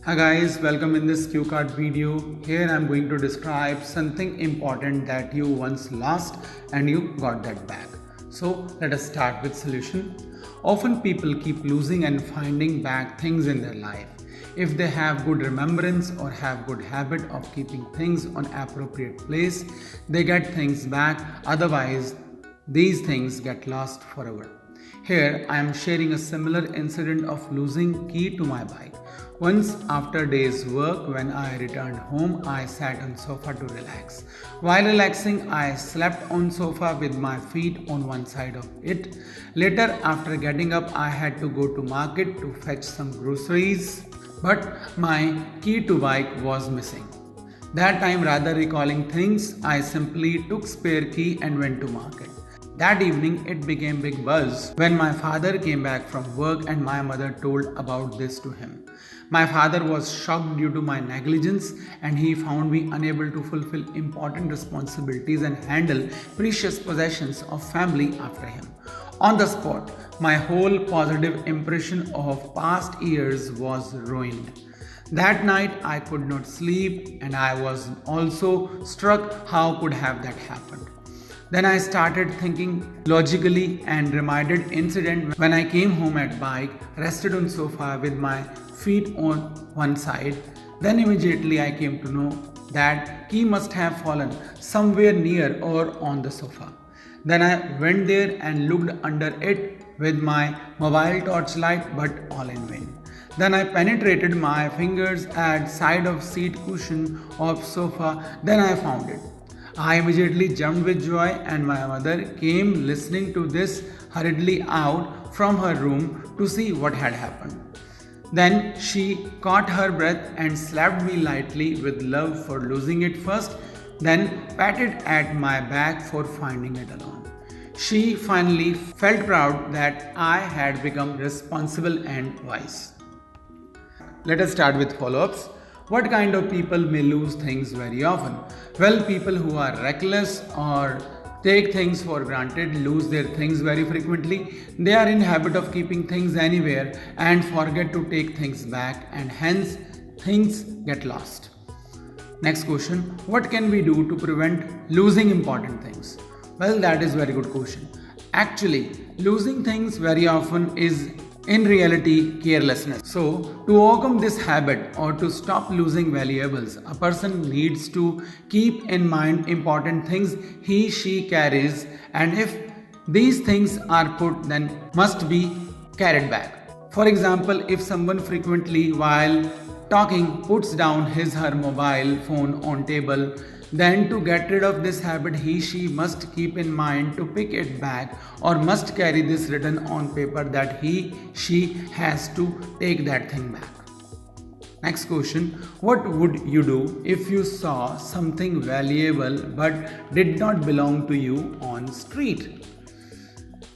Hi guys, welcome in this cue card video. Here I am going to describe something important that you once lost and you got that back. So let us start with solution. Often people keep losing and finding back things in their life. If they have good remembrance or have good habit of keeping things on appropriate place, they get things back. Otherwise, these things get lost forever. Here I am sharing a similar incident of losing key to my bike. Once after day's work, when I returned home, I sat on sofa to relax. While relaxing, I slept on sofa with my feet on one side of it. Later, after getting up, I had to go to market to fetch some groceries, but my key to bike was missing. That time, rather recalling things, I simply took spare key and went to market. That evening, it became big buzz when my father came back from work and my mother told about this to him. My father was shocked due to my negligence and he found me unable to fulfill important responsibilities and handle precious possessions of family after him. On the spot, my whole positive impression of past years was ruined. That night I could not sleep and I was also struck how could have that happened. Then I started thinking logically and reminded incident when I came home at bike, rested on sofa with my feet on one side. Then immediately I came to know that key must have fallen somewhere near or on the sofa. Then I went there and looked under it with my mobile torchlight, but all in vain. Then I penetrated my fingers at side of seat cushion of sofa. Then I found it. I immediately jumped with joy and my mother came listening to this hurriedly out from her room to see what had happened. Then she caught her breath and slapped me lightly with love for losing it first, then patted at my back for finding it alone. She finally felt proud that I had become responsible and wise. Let us start with follow-ups. What kind of people may lose things very often? Well, people who are reckless or take things for granted lose their things very frequently. They are in habit of keeping things anywhere and forget to take things back and hence things get lost. Next question, what can we do to prevent losing important things? Well, that is a very good question. Actually, losing things very often is in reality carelessness. So, to overcome this habit or to stop losing valuables, a person needs to keep in mind important things she carries, and if these things are put, then must be carried back. For example, if someone frequently while talking puts down her mobile phone on table, then to get rid of this habit, she must keep in mind to pick it back or must carry this written on paper that she has to take that thing back. Next question, what would you do if you saw something valuable but did not belong to you on street?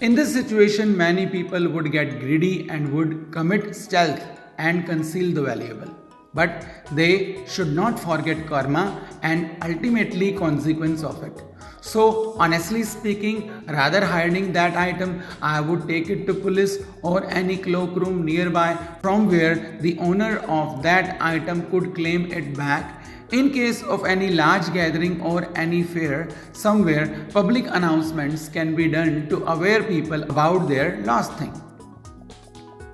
In this situation, many people would get greedy and would commit stealth and conceal the valuable. But they should not forget karma and ultimately consequence of it. So honestly speaking, rather hiding that item, I would take it to police or any cloakroom nearby from where the owner of that item could claim it back. In case of any large gathering or any fair somewhere, public announcements can be done to aware people about their lost thing.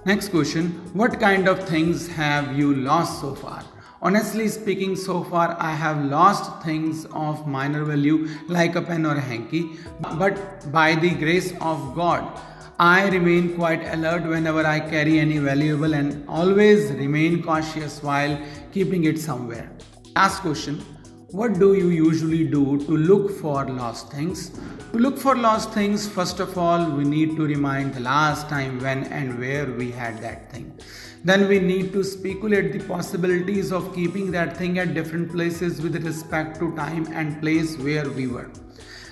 Next question, what kind of things have you lost so far? Honestly speaking, so far I have lost things of minor value like a pen or a hanky, but by the grace of God, I remain quite alert whenever I carry any valuable and always remain cautious while keeping it somewhere. Last question, what do you usually do to look for lost things? To look for lost things, first of all, we need to remind the last time when and where we had that thing. Then we need to speculate the possibilities of keeping that thing at different places with respect to time and place where we were.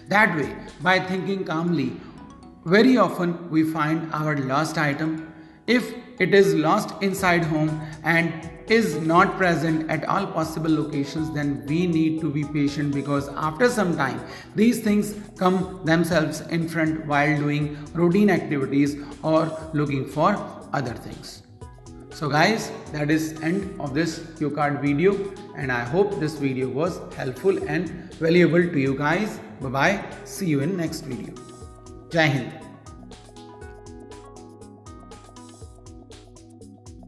That way, by thinking calmly, very often we find our lost item. If it is lost inside home and is not present at all possible locations, then we need to be patient because after some time these things come themselves in front while doing routine activities or looking for other things. So guys, that is end of this cue card video, and I hope this video was helpful and valuable to you guys. Bye bye. See you in next video. Jai Hind.